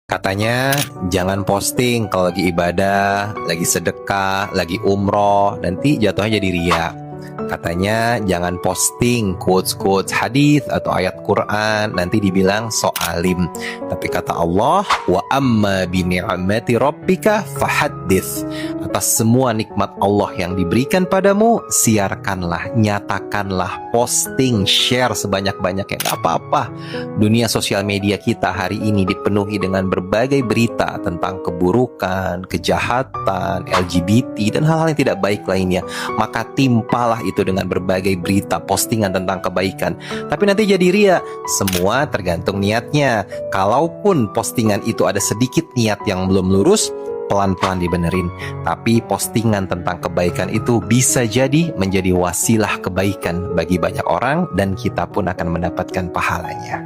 Katanya jangan posting kalau lagi ibadah, lagi sedekah, lagi umroh, nanti jatuhnya jadi ria. Katanya jangan posting quotes-quotes hadis atau ayat Quran, nanti dibilang sok alim. Tapi kata Allah, wa amma bi ni'mati rabbika fahaddits. Atas semua nikmat Allah yang diberikan padamu, siarkanlah, nyatakanlah, posting, share sebanyak-banyaknya, nggak apa-apa. Dunia sosial media kita hari ini dipenuhi dengan berbagai berita tentang keburukan, kejahatan, LGBT, dan hal-hal yang tidak baik lainnya. Maka timpalah itu dengan berbagai berita postingan tentang kebaikan. Tapi nanti jadi ria. Semua tergantung niatnya. Kalaupun postingan itu ada sedikit niat yang belum lurus, pelan-pelan dibenerin. Tapi postingan tentang kebaikan itu bisa jadi menjadi wasilah kebaikan bagi banyak orang, dan kita pun akan mendapatkan pahalanya.